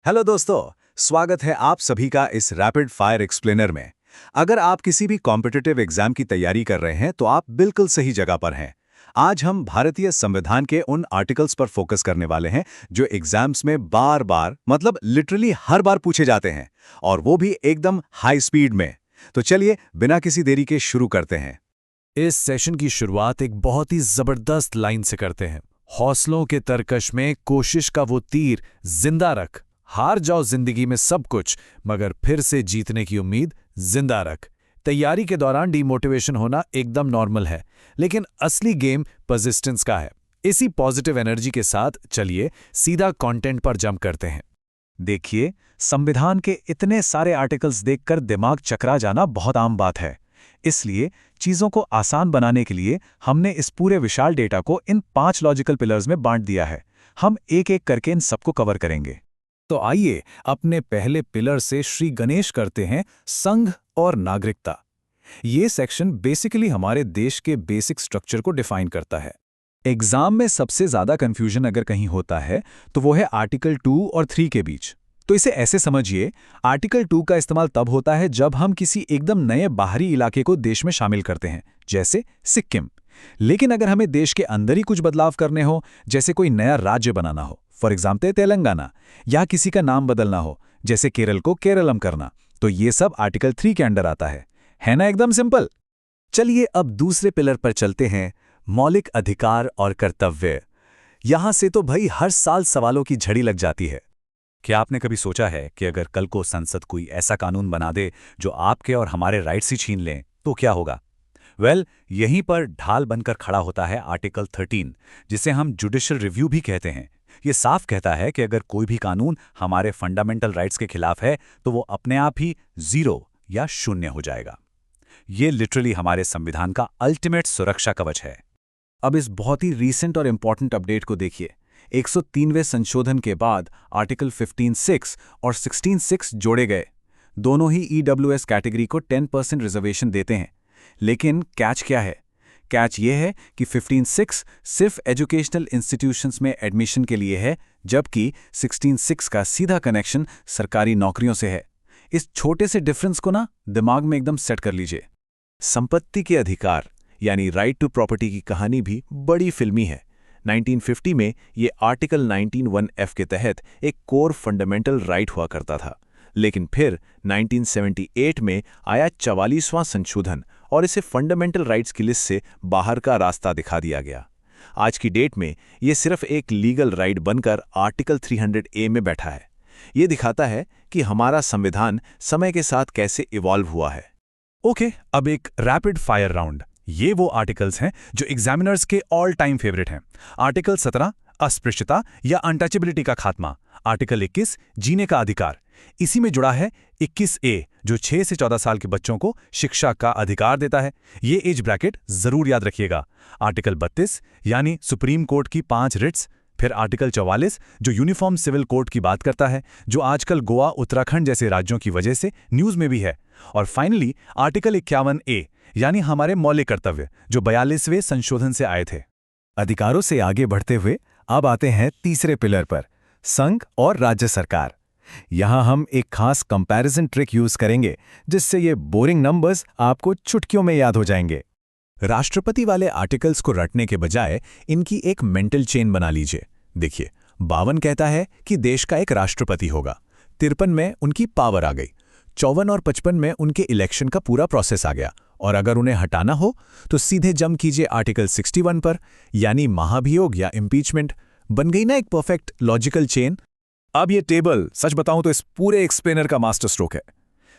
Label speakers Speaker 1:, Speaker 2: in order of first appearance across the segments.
Speaker 1: Hello दोस्तों, स्वागत है आप सभी का इस रैपिड फायर एक्सप्लेनर में। अगर आप किसी भी कॉम्पिटिटिव एग्जाम की तैयारी कर रहे हैं तो आप बिल्कुल सही जगह पर हैं। आज हम भारतीय संविधान के उन आर्टिकल्स पर फोकस करने वाले हैं जो एग्जाम्स में बार बार मतलब लिटरली हर बार पूछे जाते हैं, और वो भी एकदम हाई स्पीड में। तो चलिए बिना किसी देरी के शुरू करते हैं।
Speaker 2: इस सेशन की शुरुआत एक बहुत ही जबरदस्त लाइन से करते हैं। हौसलों के तरकश में कोशिश का वो तीर जिंदा रख। हार जाओ जिंदगी में सब कुछ, मगर फिर से जीतने की उम्मीद जिंदा रख। तैयारी के दौरान डिमोटिवेशन होना एकदम नॉर्मल है, लेकिन असली गेम परसिस्टेंस का है। इसी पॉजिटिव एनर्जी के साथ चलिए सीधा कंटेंट पर जंप करते हैं।
Speaker 1: देखिए, संविधान के इतने सारे आर्टिकल्स देखकर दिमाग चकरा जाना बहुत आम बात है। इसलिए चीजों को आसान बनाने के लिए हमने इस पूरे विशाल डेटा को इन 5 लॉजिकल पिलर्स में बांट दिया है। हम एक एक करके इन सबको कवर करेंगे।
Speaker 2: तो आइए अपने पहले पिलर से श्री गणेश करते हैं, संघ और नागरिकता। ये सेक्शन बेसिकली हमारे देश के बेसिक स्ट्रक्चर को डिफाइन करता है।
Speaker 1: एग्जाम में सबसे ज्यादा कंफ्यूजन अगर कहीं होता है तो वो है आर्टिकल 2 और 3 के बीच। तो इसे ऐसे समझिए, आर्टिकल 2 का इस्तेमाल तब होता है जब हम किसी एकदम नए बाहरी इलाके को देश में शामिल करते हैं, जैसे सिक्किम। लेकिन अगर हमें देश के अंदर ही कुछ बदलाव करने हो, जैसे कोई नया राज्य बनाना हो, फॉर एग्जाम्पल तेलंगाना, या किसी का नाम बदलना हो, जैसे केरल को केरलम करना, तो ये सब आर्टिकल 3 के अंडर आता है ना? एकदम सिंपल। चलिए अब दूसरे पिलर पर चलते हैं, मौलिक अधिकार और कर्तव्य। यहां से तो भाई हर साल सवालों की झड़ी लग जाती है। क्या आपने कभी सोचा है कि अगर कल को संसद कोई ऐसा कानून बना दे जो आपके और हमारे राइट्स ही छीन लें, तो क्या होगा? यहीं पर ढाल बनकर खड़ा होता है आर्टिकल 13, जिसे हम जुडिशियल रिव्यू भी कहते हैं। ये साफ कहता है कि अगर कोई भी कानून हमारे फंडामेंटल राइट्स के खिलाफ है तो वो अपने आप ही 0 या 0 हो जाएगा। ये लिटरली हमारे संविधान का अल्टीमेट सुरक्षा कवच है। अब इस बहुत ही रीसेंट और इंपॉर्टेंट अपडेट को देखिए। 103वें संशोधन के बाद आर्टिकल 15(6) और 16(6) जोड़े गए। दोनों ही ईडब्ल्यूएस कैटेगरी को 10% रिजर्वेशन देते हैं। लेकिन कैच क्या है? कैच ये है कि 15(6) सिर्फ एजुकेशनल इंस्टीट्यूशंस में एडमिशन के लिए है, जबकि 16(6) का सीधा कनेक्शन सरकारी नौकरियों से है। इस छोटे से डिफरेंस को ना दिमाग में एकदम सेट कर लीजिए। संपत्ति के अधिकार यानी राइट टू प्रॉपर्टी की कहानी भी बड़ी फिल्मी है। 1950 में ये आर्टिकल 19(1)(f) के तहत एक कोर फंडामेंटल राइट हुआ करता था, लेकिन फिर 1978 में आया 44वां संशोधन और इसे फंडामेंटल राइट्स की लिस्ट से बाहर का रास्ता दिखा दिया गया। आज की डेट में ये सिर्फ एक लीगल राइट बनकर आर्टिकल 300A में बैठा है। ये दिखाता है कि हमारा संविधान समय के साथ कैसे इवॉल्व हुआ है।
Speaker 2: ओके, अब एक रैपिड फायर राउंड। ये वो आर्टिकल्स हैं जो एग्जामिनर्स के ऑल टाइम फेवरेट हैं। आर्टिकल 17 अस्पृश्यता या अनटचेबिलिटी का खात्मा। आर्टिकल 21 जीने का अधिकार। इसी में जुड़ा है 21A जो 6 से 14 साल के बच्चों को शिक्षा का अधिकार देता है। ये एज ब्रैकेट जरूर याद रखिएगा। आर्टिकल 32 यानी सुप्रीम कोर्ट की 5 रिट्स। फिर आर्टिकल 44 जो यूनिफॉर्म सिविल कोड की बात करता है, जो आजकल गोवा, उत्तराखंड जैसे राज्यों की वजह से न्यूज में भी है। और फाइनली आर्टिकल 51A यानी हमारे मौलिक कर्तव्य, जो 42वें संशोधन से आए थे।
Speaker 1: अधिकारों से आगे बढ़ते हुए अब आते हैं तीसरे पिलर पर, संघ और राज्य सरकार। यहां हम एक खास कंपैरिजन ट्रिक यूज करेंगे, जिससे ये बोरिंग नंबर्स आपको चुटकियों में याद हो जाएंगे। राष्ट्रपति वाले आर्टिकल्स को रटने के बजाय इनकी एक मेंटल चेन बना लीजिए। देखिए, 52 कहता है कि देश का एक राष्ट्रपति होगा। 53 में उनकी पावर आ गई। 54 और 55 में उनके इलेक्शन का पूरा प्रोसेस आ गया। और अगर उन्हें हटाना हो तो सीधे जंप कीजिए आर्टिकल 61 पर, यानी महाभियोग या इम्पीचमेंट। बन गई ना एक परफेक्ट लॉजिकल चेन। अब ये टेबल सच बताऊं तो इस पूरे एक्सप्लेनर का मास्टर स्ट्रोक है।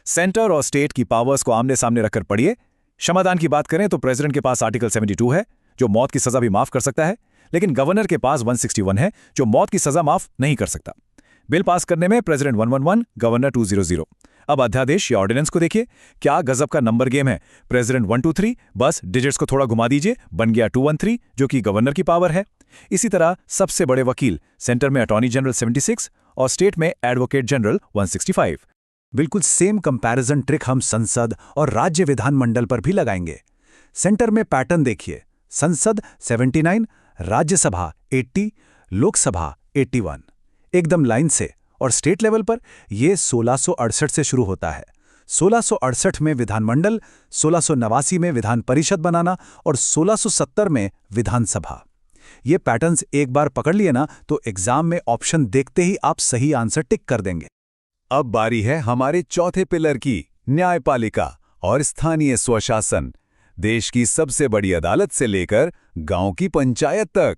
Speaker 1: सेंटर और स्टेट की पावर्स को आमने सामने रखकर पढ़िए। क्षमादान की बात करें तो प्रेसिडेंट के पास आर्टिकल 72 है, जो मौत की सजा भी माफ कर सकता है, लेकिन गवर्नर के पास 161 है, जो मौत की सजा माफ नहीं कर सकता। बिल पास करने में प्रेसिडेंट 111, गवर्नर 200। अब अध्यादेश या ऑर्डिनेंस को देखिए, क्या गजब का नंबर गेम है। प्रेसिडेंट 123, बस डिजिट्स को थोड़ा घुमा दीजिए, बन गया 213, जो कि गवर्नर की पावर है। इसी तरह सबसे बड़े वकील, सेंटर में अटॉर्नी जनरल 76 और स्टेट में एडवोकेट जनरल 165। बिल्कुल सेम कंपैरिजन ट्रिक हम संसद और राज्य विधानमंडल पर भी लगाएंगे। सेंटर में पैटर्न देखिए, संसद 79, राज्यसभा 80, लोकसभा 81, एकदम लाइन से। और स्टेट लेवल पर ये 1668 से शुरू होता है। 1668 में विधानमंडल, 1689 में विधान परिषद बनाना और 1670 में विधानसभा। ये पैटर्न्स एक बार पकड़ लिए ना तो एग्जाम में ऑप्शन देखते ही आप सही आंसर टिक कर देंगे।
Speaker 3: अब बारी है हमारे चौथे पिलर की, न्यायपालिका और स्थानीय स्वशासन। देश की सबसे बड़ी अदालत से लेकर गांव की पंचायत तक।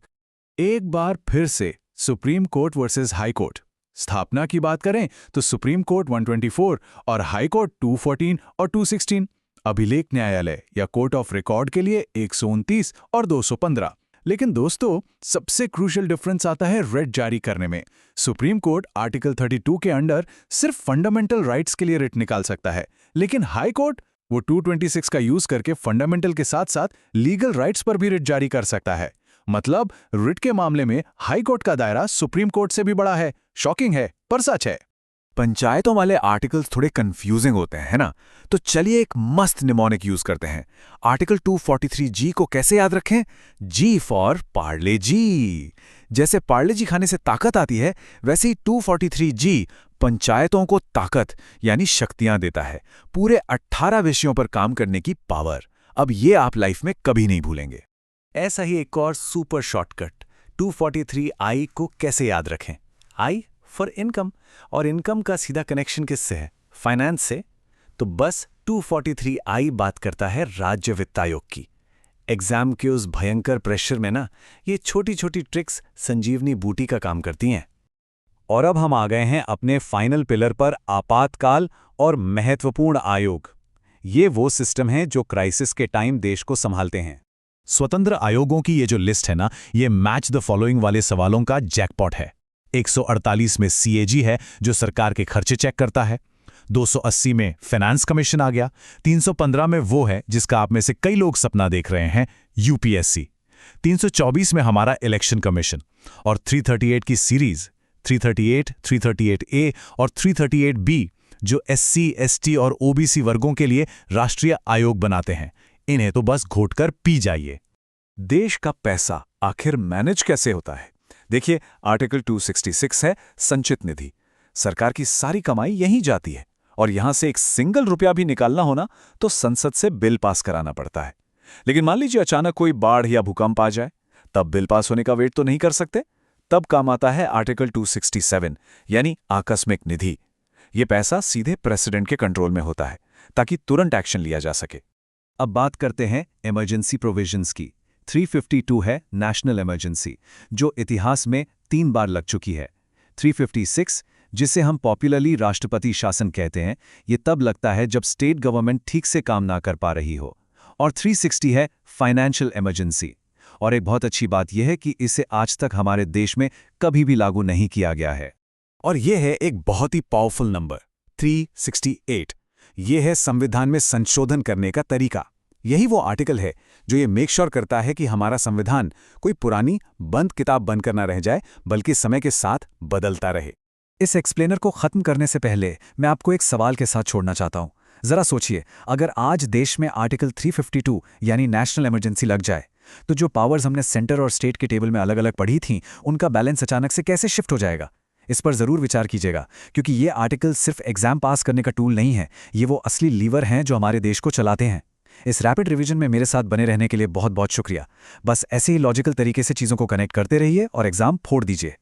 Speaker 2: एक बार फिर से supreme court versus high court. स्थापना की बात करें तो सुप्रीम कोर्ट 124 और हाई कोर्ट 214 और 216। अभिलेख न्यायालय या कोर्ट ऑफ रिकॉर्ड के लिए 129 और 215। लेकिन दोस्तों, सबसे क्रूशियल डिफरेंस आता है रिट जारी करने में। सुप्रीम कोर्ट आर्टिकल 32 के अंडर सिर्फ फंडामेंटल राइट्स के लिए रिट निकाल सकता है, लेकिन हाई कोर्ट वो 226 का यूज करके फंडामेंटल के साथ साथ लीगल राइट्स पर भी रिट जारी कर सकता है। मतलब रिट के मामले में हाई कोर्ट का दायरा सुप्रीम कोर्ट से भी बड़ा है। शॉकिंग है पर सच है।
Speaker 3: पंचायतों वाले आर्टिकल्स थोड़े कंफ्यूजिंग होते हैं, है ना? तो चलिए एक मस्त निमोनिक यूज करते हैं। आर्टिकल 243G को कैसे याद रखें? जी फॉर पार्ले जी। जैसे पार्ले जी खाने से ताकत आती है, वैसे ही 243G पंचायतों को ताकत यानी शक्तियां देता है, पूरे 18 विषयों पर काम करने की पावर। अब ये आप लाइफ में कभी नहीं भूलेंगे।
Speaker 1: ऐसा ही एक और सुपर शॉर्टकट 243I को कैसे याद रखें? आई फॉर इनकम, और इनकम का सीधा कनेक्शन किससे है? फाइनेंस से। तो बस 243I बात करता है राज्य वित्त आयोग की। एग्जाम के उस भयंकर प्रेशर में ना ये छोटी छोटी ट्रिक्स संजीवनी बूटी का काम करती हैं। और अब हम आ गए हैं अपने फाइनल पिलर पर, आपातकाल और महत्वपूर्ण आयोग। ये वो सिस्टम हैं जो क्राइसिस के टाइम देश को संभालते हैं।
Speaker 2: स्वतंत्र आयोगों की ये जो लिस्ट है ना, ये मैच द फॉलोइंग वाले सवालों का जैकपॉट है। 148 में CAG है जो सरकार के खर्चे चेक करता है। 280 में फाइनेंस कमीशन आ गया। 315 में वो है जिसका आप में से कई लोग सपना देख रहे हैं, UPSC। 324 में हमारा इलेक्शन कमीशन। और 338 की सीरीज 338, 338A और 338B जो SC, ST और OBC वर्गों के लिए राष्ट्रीय आयोग बनाते हैं। इन्हें तो बस घोटकर पी जाइए।
Speaker 1: देश का पैसा आखिर मैनेज कैसे होता है? देखिए, आर्टिकल 266 है संचित निधि। सरकार की सारी कमाई यहीं जाती है और यहां से एक सिंगल रुपया भी निकालना होना तो संसद से बिल पास कराना पड़ता है। लेकिन मान लीजिए अचानक कोई बाढ़ या भूकंप आ जाए, तब बिल पास होने का वेट तो नहीं कर सकते। तब काम आता है आर्टिकल 267 यानी आकस्मिक निधि। ये पैसा सीधे प्रेसिडेंट के कंट्रोल में होता है ताकि तुरंत एक्शन लिया जा सके। अब बात करते हैं इमरजेंसी प्रोविजंस की। 352 है नेशनल इमरजेंसी, जो इतिहास में 3 बार लग चुकी है। 356 जिसे हम पॉपुलरली राष्ट्रपति शासन कहते हैं, ये तब लगता है जब स्टेट गवर्नमेंट ठीक से काम ना कर पा रही हो। और 360 है फाइनेंशियल इमरजेंसी। और एक बहुत अच्छी बात यह है कि इसे आज तक हमारे देश में कभी भी लागू नहीं किया गया है।
Speaker 3: और यह है एक बहुत ही पावरफुल नंबर 368। यह है संविधान में संशोधन करने का तरीका। यही वो आर्टिकल है जो ये मेक श्योर करता है कि हमारा संविधान कोई पुरानी बंद किताब बनकर ना रह जाए, बल्कि समय के साथ बदलता रहे।
Speaker 1: इस एक्सप्लेनर को खत्म करने से पहले मैं आपको एक सवाल के साथ छोड़ना चाहता हूं। जरा सोचिए, अगर आज देश में आर्टिकल 352 यानी नेशनल इमरजेंसी लग जाए, तो जो पावर्स हमने सेंटर और स्टेट के टेबल में अलग अलग पढ़ी थीं, उनका बैलेंस अचानक से कैसे शिफ्ट हो जाएगा? इस पर जरूर विचार कीजिएगा, क्योंकि ये आर्टिकल सिर्फ एग्जाम पास करने का टूल नहीं है, ये वो असली लीवर हैं जो हमारे देश को चलाते हैं। इस रैपिड रिवीजन में मेरे साथ बने रहने के लिए बहुत बहुत शुक्रिया। बस ऐसे ही लॉजिकल तरीके से चीज़ों को कनेक्ट करते रहिए और एग्जाम फोड़ दीजिए।